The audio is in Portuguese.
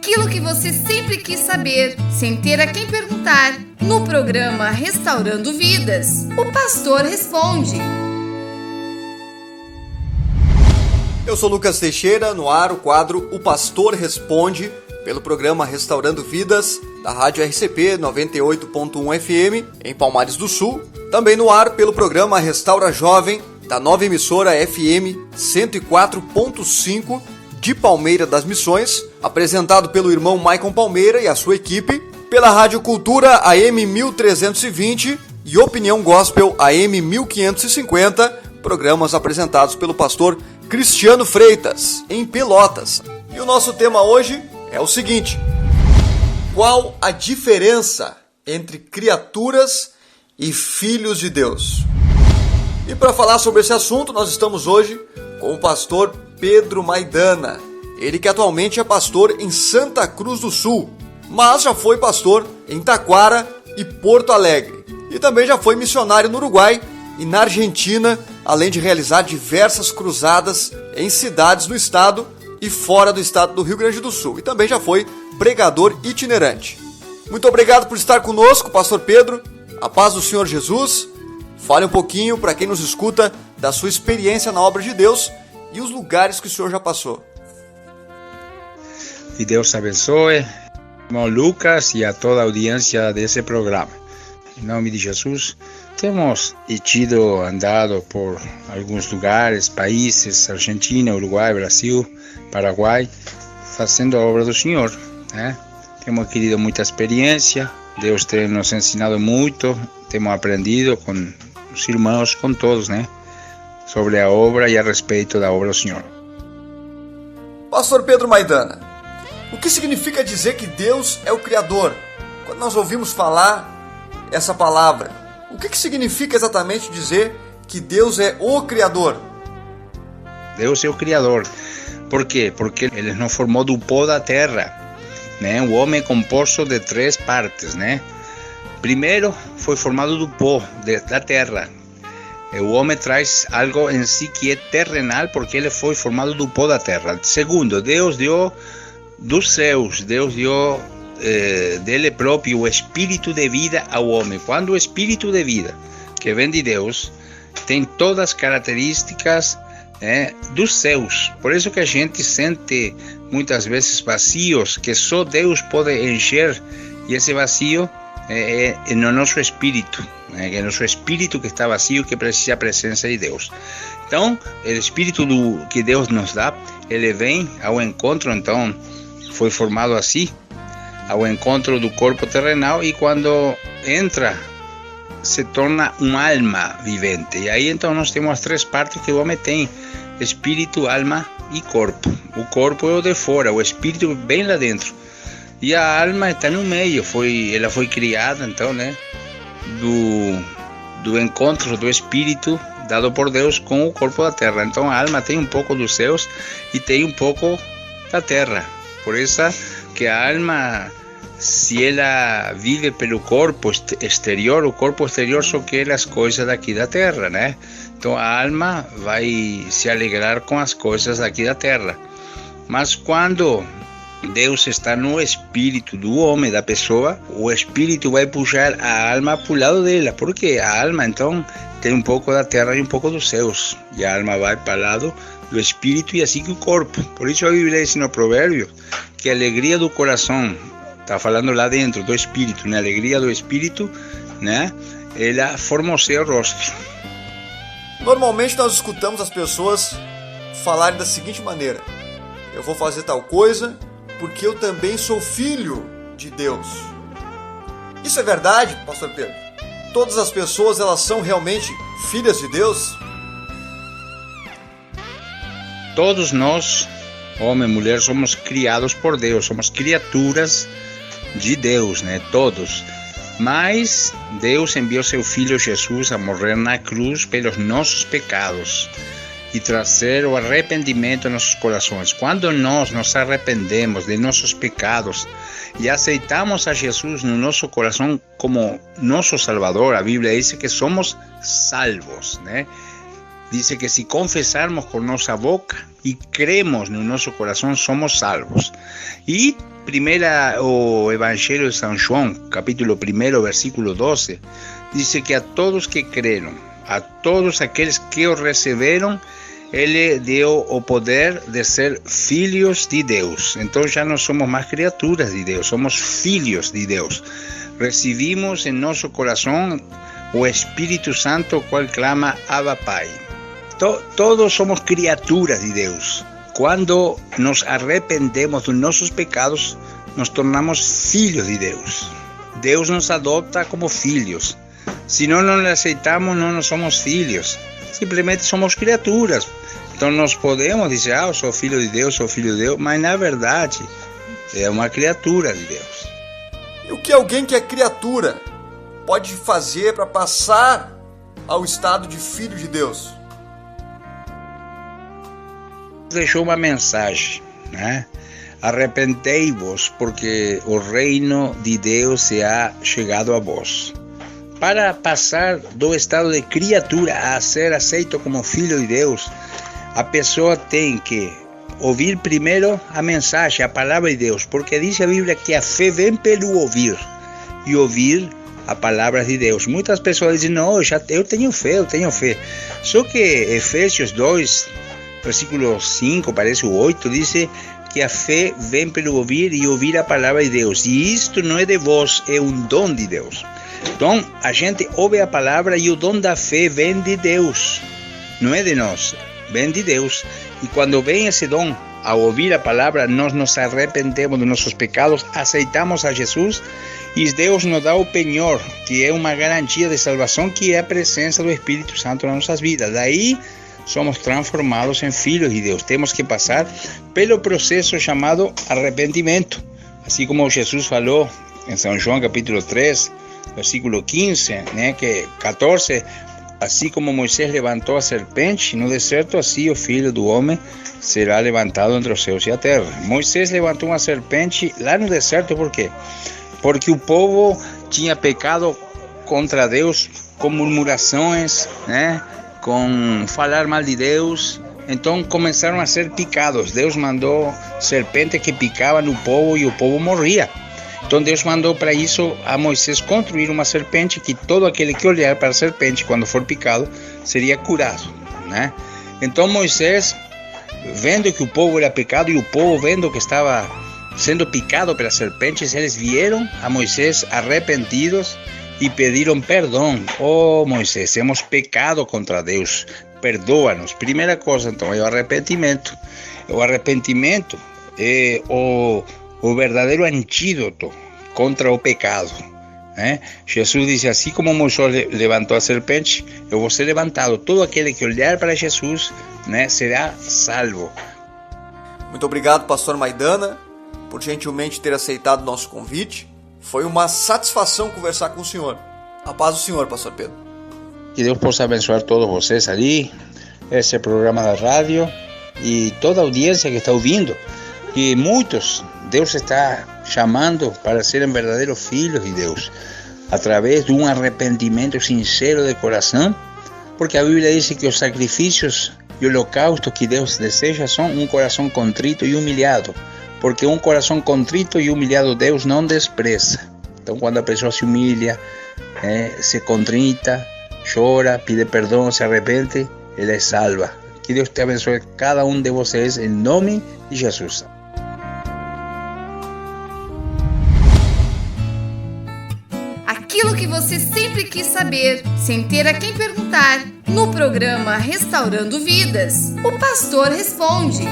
aquilo que você sempre quis saber, sem ter a quem perguntar. No programa Restaurando Vidas, o pastor responde. Eu sou Lucas Teixeira, no ar o quadro O Pastor Responde, pelo programa Restaurando Vidas, da Rádio RCP 98.1 FM, em Palmares do Sul. Também no ar pelo programa Restaura Jovem, da nova emissora FM 104.5, de Palmeira das Missões, apresentado pelo irmão Maicon Palmeira e a sua equipe, pela Rádio Cultura AM 1320 e Opinião Gospel AM 1550, programas apresentados pelo pastor Cristiano Freitas, em Pelotas. E o nosso tema hoje é o seguinte: qual a diferença entre criaturas e filhos de Deus? E para falar sobre esse assunto, nós estamos hoje com o pastor Pedro Maidana. Ele que atualmente é pastor em Santa Cruz do Sul, mas já foi pastor em Taquara e Porto Alegre. E também já foi missionário no Uruguai e na Argentina, além de realizar diversas cruzadas em cidades do estado e fora do estado do Rio Grande do Sul. E também já foi pregador itinerante. Muito obrigado por estar conosco, pastor Pedro. A paz do Senhor Jesus. Fale um pouquinho, para quem nos escuta, da sua experiência na obra de Deus e os lugares que o senhor já passou. Que Deus abençoe, irmão Lucas, e a toda a audiência desse programa. Em nome de Jesus, temos andado por alguns lugares, países, Argentina, Uruguai, Brasil, Paraguai, fazendo a obra do Senhor, né? Temos adquirido muita experiência, Deus tem nos ensinado muito, temos aprendido com os irmãos, com todos, né? Sobre a obra e a respeito da obra do Senhor. Pastor Pedro Maidana, o que significa dizer que Deus é o Criador? Quando nós ouvimos falar essa palavra, o que significa exatamente dizer que Deus é o Criador? Deus é o Criador. Por quê? Porque Ele nos formou do pó da terra, né? O homem é composto de 3 partes, né? Primeiro, foi formado do pó da terra. O homem traz algo em si que é terrenal, porque ele foi formado do pó da terra. Segundo, Deus deu dos céus, Deus deu dele próprio o espírito de vida ao homem. Quando o espírito de vida, que vem de Deus, tem todas as características dos céus. Por isso que a gente sente muitas vezes vazios que só Deus pode encher, e esse vazio é no nosso espírito, é nosso espírito que está vazio, que precisa da presença de Deus. Então, o espírito que Deus nos dá, ele vem ao encontro, então foi formado assim, ao encontro do corpo terrenal, e quando entra, se torna uma alma vivente. E aí então nós temos as 3 partes que o homem tem: espírito, alma e corpo. O corpo é o de fora, o espírito bem lá dentro. E a alma está no meio, ela foi criada então, né, do encontro do espírito dado por Deus com o corpo da terra. Então a alma tem um pouco dos céus e tem um pouco da terra. Por isso que a alma, se ela vive pelo corpo exterior, o corpo exterior só quer as coisas daqui da terra, né? Então a alma vai se alegrar com as coisas daqui da terra. Mas quando Deus está no espírito do homem, da pessoa, o espírito vai puxar a alma para o lado dela, porque a alma então tem um pouco da terra e um pouco dos céus, e a alma vai para o lado do espírito, e assim que o corpo. Por isso a Bíblia diz no provérbio que a alegria do coração, está falando lá dentro do espírito, né? A alegria do espírito, né? Ela forma o seu rosto. Normalmente nós escutamos as pessoas falarem da seguinte maneira: eu vou fazer tal coisa porque eu também sou filho de Deus. Isso é verdade, pastor Pedro? Todas as pessoas, elas são realmente filhas de Deus? Todos nós, homem e mulher, somos criados por Deus, somos criaturas de Deus, né? Todos. Mas Deus enviou seu Filho Jesus a morrer na cruz pelos nossos pecados e trazer o arrependimento em nossos corações. Quando nós nos arrependemos de nossos pecados e aceitamos a Jesus no nosso coração como nosso Salvador, a Bíblia diz que somos salvos, né? diz que se confessarmos com nossa boca e cremos no nosso coração, somos salvos. E o Evangelho de São João, capítulo 1, versículo 12, diz que a todos que creram, a todos aqueles que o receberam, ele deu o poder de ser filhos de Deus. Então já não somos mais criaturas de Deus, somos filhos de Deus. Recebimos em nosso coração o Espírito Santo, o qual clama Abba Pai. Todos somos criaturas de Deus. Quando nos arrependemos dos nossos pecados, nos tornamos filhos de Deus. Deus nos adota como filhos. Se não nos aceitamos, não somos filhos. Simplesmente somos criaturas. Então nós podemos dizer, eu sou filho de Deus, mas na verdade é uma criatura de Deus. E o que alguém que é criatura pode fazer para passar ao estado de filho de Deus? Deixou uma mensagem, né? Arrependei-vos, porque o reino de Deus se ha chegado a vós. Para passar do estado de criatura a ser aceito como filho de Deus, a pessoa tem que ouvir primeiro a mensagem, a palavra de Deus, porque diz a Bíblia que a fé vem pelo ouvir, e ouvir a palavra de Deus. Muitas pessoas dizem, não, eu tenho fé. Só que Efésios 2, versículo 5, parece o 8, diz que a fé vem pelo ouvir e ouvir a palavra de Deus. E isto não é de vós, é um dom de Deus. Então, a gente ouve a palavra e o dom da fé vem de Deus. Não é de nós, vem de Deus. E quando vem esse dom, ao ouvir a palavra, nós nos arrependemos dos nossos pecados, aceitamos a Jesus e Deus nos dá o penhor, que é uma garantia de salvação, que é a presença do Espírito Santo nas nossas vidas. Daí, somos transformados em filhos de Deus. Temos que passar pelo processo chamado arrependimento. Assim como Jesus falou em São João capítulo 3, versículo 15, né, que 14, assim como Moisés levantou a serpente no deserto, assim o Filho do Homem será levantado entre os céus e a terra. Moisés levantou uma serpente lá no deserto, por quê? Porque o povo tinha pecado contra Deus com murmurações, né, com falar mal de Deus. Então começaram a ser picados. Deus mandou serpentes que picavam no povo e o povo morria. Então Deus mandou para isso a Moisés construir uma serpente, que todo aquele que olhar para a serpente quando for picado seria curado, né? Então Moisés, vendo que o povo era pecado e o povo vendo que estava sendo picado pelas serpentes, eles vieram a Moisés arrependidos e pediram perdão. Moisés, hemos pecado contra Deus, perdoa-nos. Primeira coisa, então, é o arrependimento. O arrependimento é o verdadeiro antídoto contra o pecado, né? Jesus disse, assim como Moisés levantou a serpente, eu vou ser levantado. Todo aquele que olhar para Jesus, né, será salvo. Muito obrigado, pastor Maidana, por gentilmente ter aceitado o nosso convite. Foi uma satisfação conversar com o senhor. A paz do senhor, pastor Pedro. Que Deus possa abençoar todos vocês ali, esse programa da rádio e toda a audiência que está ouvindo. E muitos, Deus está chamando para serem verdadeiros filhos de Deus, através de um arrependimento sincero de coração, porque a Bíblia diz que os sacrifícios e holocaustos que Deus deseja são um coração contrito e humilhado, porque um coração contrito e humilhado Deus não despreza. Então quando a pessoa se humilha, se contrita, chora, pede perdão, se arrepende, ela é salva. Que Deus te abençoe cada um de vocês em nome de Jesus. Aquilo que você sempre quis saber, sem ter a quem perguntar, no programa Restaurando Vidas, o pastor responde.